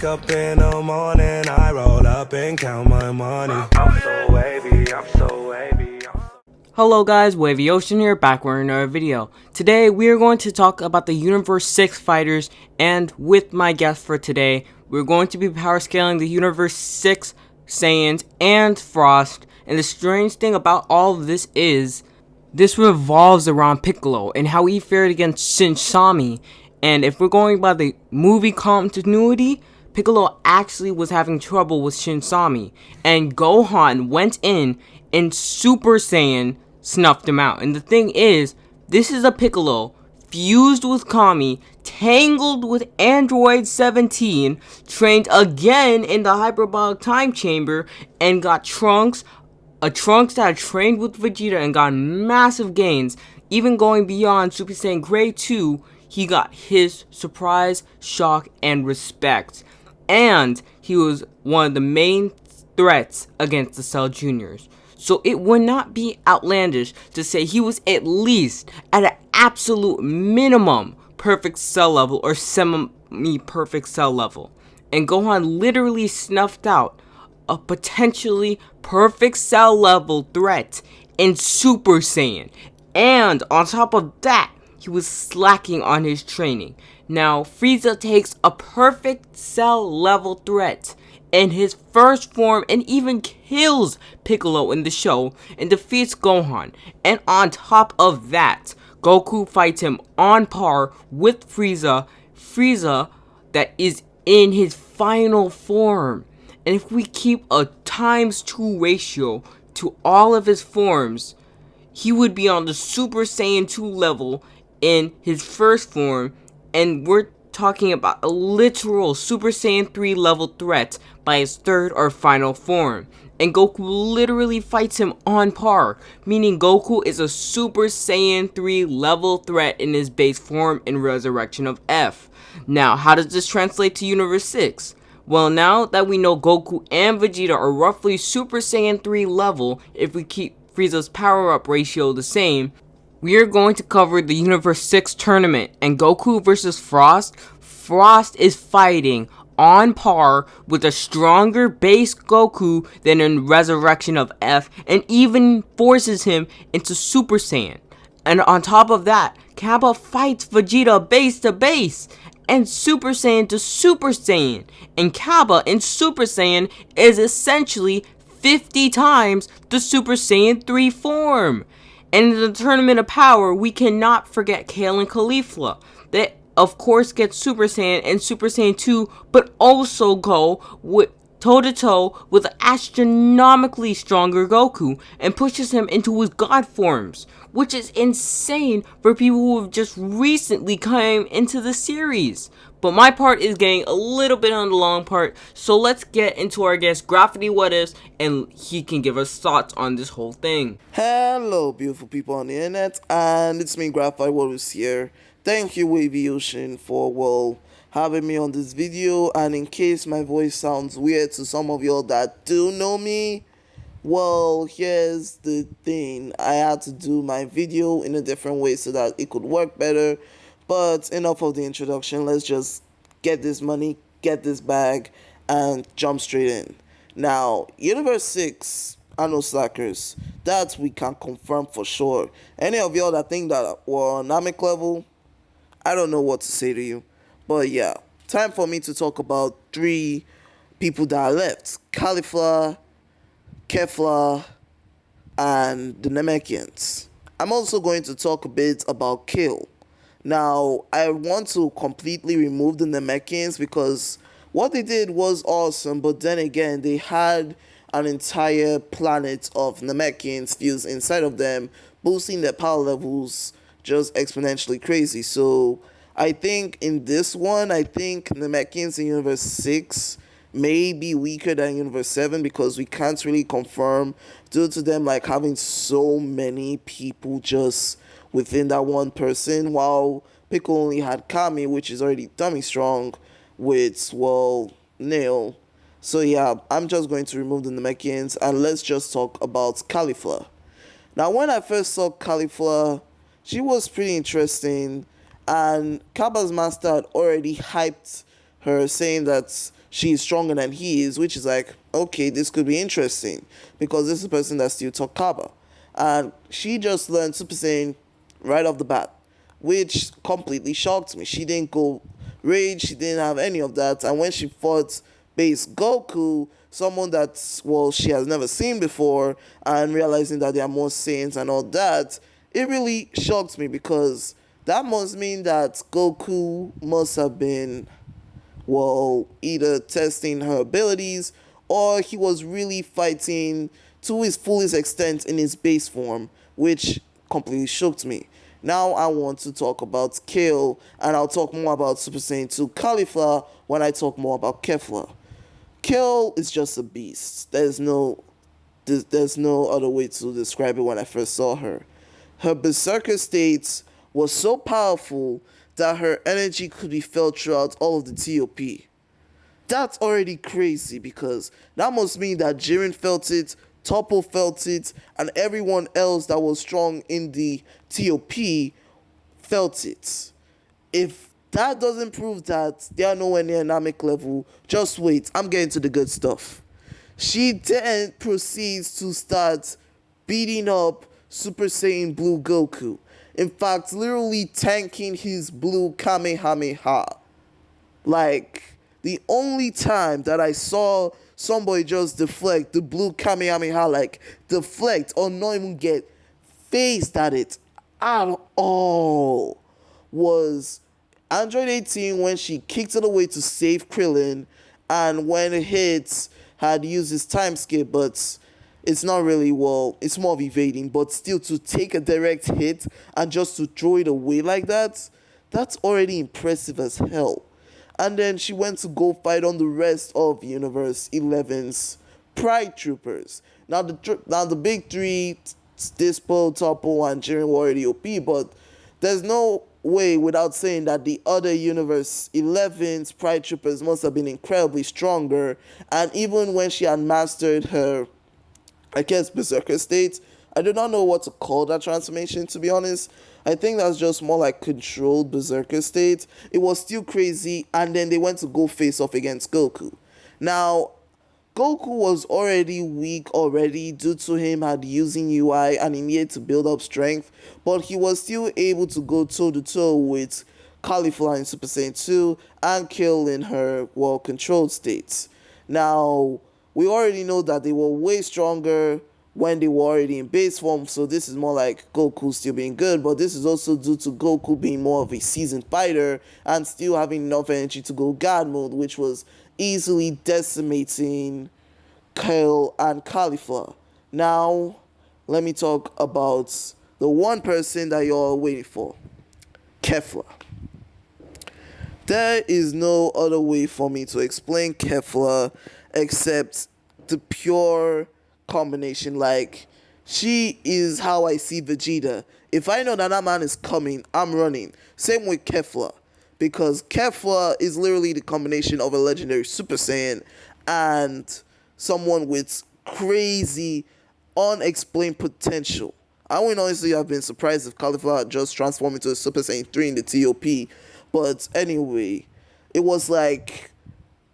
wake up in the morning, I roll up and count my money. I'm so wavy, I'm so wavy. Hello guys, Wavy Ocean here, back with another video. Today we are going to talk about the Universe 6 fighters, and with my guest for today, we're going to be power scaling the Universe 6 Saiyans and Frost. And the strange thing about all of this is, this revolves around Piccolo and how he fared against Shinsami. And if we're going by the movie continuity, Piccolo actually was having trouble with Shinsami, and Gohan went in and Super Saiyan snuffed him out. And the thing is, this is a Piccolo fused with Kami, tangled with Android 17, trained again in the hyperbolic time chamber, and got Trunks, a Trunks that had trained with Vegeta and got massive gains. Even going beyond Super Saiyan Grade 2, he got his surprise, shock, and respect. And he was one of the main threats against the Cell Juniors. So it would not be outlandish to say he was at least at an absolute minimum perfect cell level or semi-perfect cell level. And Gohan literally snuffed out a potentially perfect cell level threat in Super Saiyan. And on top of that, he was slacking on his training. Now, Frieza takes a perfect cell level threat in his first form and even kills Piccolo in the show and defeats Gohan. And on top of that, Goku fights him on par with Frieza that is in his final form. And if we keep a ×2 ratio to all of his forms, he would be on the Super Saiyan 2 level in his first form, and we're talking about a literal Super Saiyan 3 level threat by his third or final form. And Goku literally fights him on par, meaning Goku is a Super Saiyan 3 level threat in his base form in Resurrection of F. Now, how does this translate to Universe 6? Well, now that we know Goku and Vegeta are roughly Super Saiyan 3 level, if we keep Frieza's power-up ratio the same, we are going to cover the Universe 6 tournament, and Goku versus Frost. Frost is fighting on par with a stronger base Goku than in Resurrection of F, and even forces him into Super Saiyan. And on top of that, Kappa fights Vegeta base to base and Super Saiyan to Super Saiyan, and Kappa in Super Saiyan is essentially 50 times the Super Saiyan 3 form. And in the Tournament of Power, we cannot forget Kale and Caulifla. They, of course, get Super Saiyan and Super Saiyan 2, but also go with toe-to-toe with an astronomically stronger Goku and pushes him into his god forms, which is insane for people who have just recently come into the series. But my part is getting a little bit on the long part, so let's get into our guest Graffity What Ifs, and he can give us thoughts on this whole thing. Hello, beautiful people on the internet, and it's me, Graffity What Ifs here. Thank you, Wavy Ocean, for, having me on this video. And in case my voice sounds weird to some of y'all that do know me, well, here's the thing. I had to do my video in a different way so that it could work better. But enough of the introduction. Let's just get this money, get this bag, and jump straight in. Now, Universe 6, I know slackers. That we can confirm for sure. Any of y'all that think that we're on Namek level, I don't know what to say to you. But yeah, time for me to talk about 3 people that are left. Caulifla, Kefla, and the Namekians. I'm also going to talk a bit about Kale. Now, I want to completely remove the Namekians because what they did was awesome, but then again, they had an entire planet of Namekians fused inside of them, boosting their power levels just exponentially crazy. So, I think in this one, I think Namekians in Universe 6 may be weaker than Universe 7 because we can't really confirm due to them like having so many people just within that one person, while Piccolo only had Kami, which is already dummy strong, with, Nail. So yeah, I'm just going to remove the Namekians, and let's just talk about Caulifla. Now, when I first saw Caulifla, she was pretty interesting, and Kappa's master had already hyped her saying that she's stronger than he is, which is like, okay, this could be interesting because this is a person that still talk Kaba. And she just learned Super Saiyan right off the bat, which completely shocked me. She didn't go rage, she didn't have any of that. And when she fought base Goku, someone that, well, she has never seen before, and realizing that there are more Saiyans and all that, it really shocked me because that must mean that Goku must have been, well, either testing her abilities or he was really fighting to his fullest extent in his base form, which completely shocked me. Now I want to talk about Kale, and I'll talk more about Super Saiyan 2 Caulifla when I talk more about Kefla. Kale is just a beast. There's no other way to describe it when I first saw her. Her berserker state was so powerful that her energy could be felt throughout all of the TOP. That's already crazy because that must mean that Jiren felt it, Toppo felt it, and everyone else that was strong in the TOP felt it. If that doesn't prove that they are nowhere near Namek level, just wait, I'm getting to the good stuff. She then proceeds to start beating up Super Saiyan Blue Goku. In fact, literally tanking his blue Kamehameha. Like, the only time that I saw somebody just deflect the blue Kamehameha, like deflect or not even get phased at it at all, was Android 18 when she kicked it away to save Krillin, and when it hits, had used his time skip, but it's not really, well, it's more of evading, but still to take a direct hit and just to throw it away like that, that's already impressive as hell. And then she went to go fight on the rest of Universe 11's Pride Troopers. Now the big three, Dispo, Toppo, and Jiren were already OP, but there's no way without saying that the other Universe 11's Pride Troopers must have been incredibly stronger. And even when she had mastered her, I guess, berserker state, I do not know what to call that transformation, to be honest. I think that's just more like controlled berserker state. It was still crazy, and then they went to go face off against Goku. Now, Goku was already weak already due to him had using UI and he needed to build up strength, but he was still able to go toe-to-toe with Caulifla in Super Saiyan 2 and Kill in her, well, controlled states. Now, we already know that they were way stronger when they were already in base form, so this is more like Goku still being good, but this is also due to Goku being more of a seasoned fighter and still having enough energy to go God mode, which was easily decimating Kale and Caulifla. Now, let me talk about the one person that you're all waiting for, Kefla. There is no other way for me to explain Kefla except the pure combination. Like, she is how I see Vegeta. If I know that man is coming, I'm running. Same with Kefla, because Kefla is literally the combination of a legendary Super Saiyan and someone with crazy, unexplained potential. I would honestly have been surprised if Caulifla had just transformed into a Super Saiyan 3 in the TOP. But anyway, it was like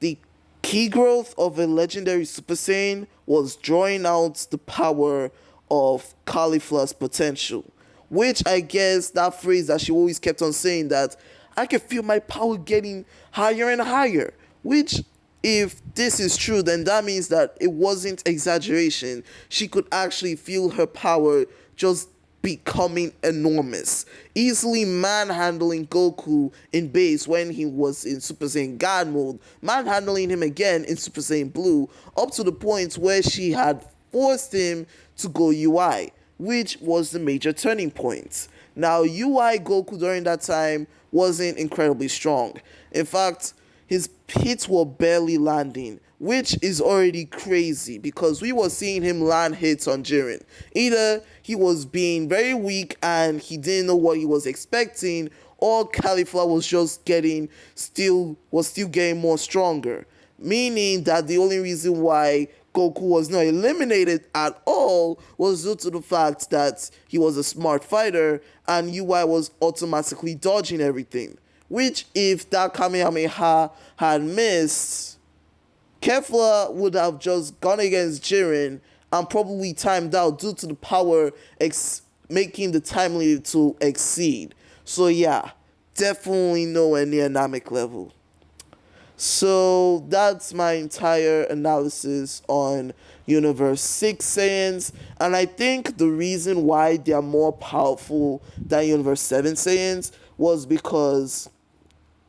the key growth of a legendary Super Saiyan was drawing out the power of Caulifla's potential. Which I guess that phrase that she always kept on saying, that I can feel my power getting higher and higher. Which, if this is true, then that means that it wasn't exaggeration. She could actually feel her power just becoming enormous, easily manhandling Goku in base when he was in Super Saiyan God mode, manhandling him again in Super Saiyan Blue, up to the point where she had forced him to go UI, which was the major turning point. Now, UI Goku during that time wasn't incredibly strong. In fact, his hits were barely landing, which is already crazy because we were seeing him land hits on Jiren. Either he was being very weak and he didn't know what he was expecting, or Caulifla was just still getting more stronger. Meaning that the only reason why Goku was not eliminated at all was due to the fact that he was a smart fighter and UI was automatically dodging everything. which if that Kamehameha had missed, Kefla would have just gone against Jiren and probably timed out due to the power making the time limit to exceed. So yeah, definitely nowhere near Namek level. So that's my entire analysis on Universe 6 Saiyans, and I think the reason why they are more powerful than Universe 7 Saiyans was because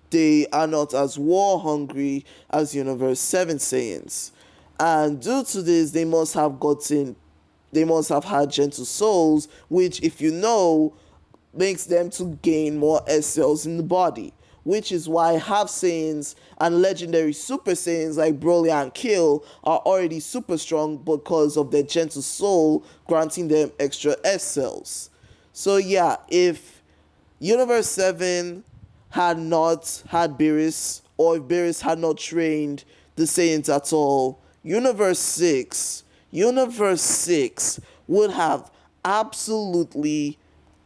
they are not as war hungry as Universe 7 Saiyans. And due to this, they must have had gentle souls, which, if you know, makes them to gain more S cells in the body. Which is why half Saiyans and legendary Super Saiyans like Broly and Kill are already super strong because of their gentle soul granting them extra S cells. So yeah, if Universe 7 had not had Beerus, or if Beerus had not trained the Saiyans at all, Universe 6 would have absolutely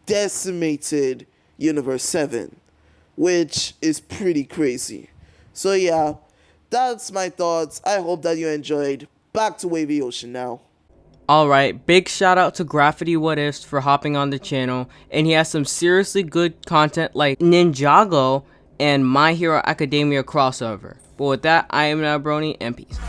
decimated Universe 7, which is pretty crazy. So yeah, that's my thoughts. I hope that you enjoyed. Back to Wavy Ocean now. Alright, big shout out to Graffity WOAHHHHHH for hopping on the channel, and he has some seriously good content like Ninjago and My Hero Academia crossover. But with that, I am now Brony, and peace.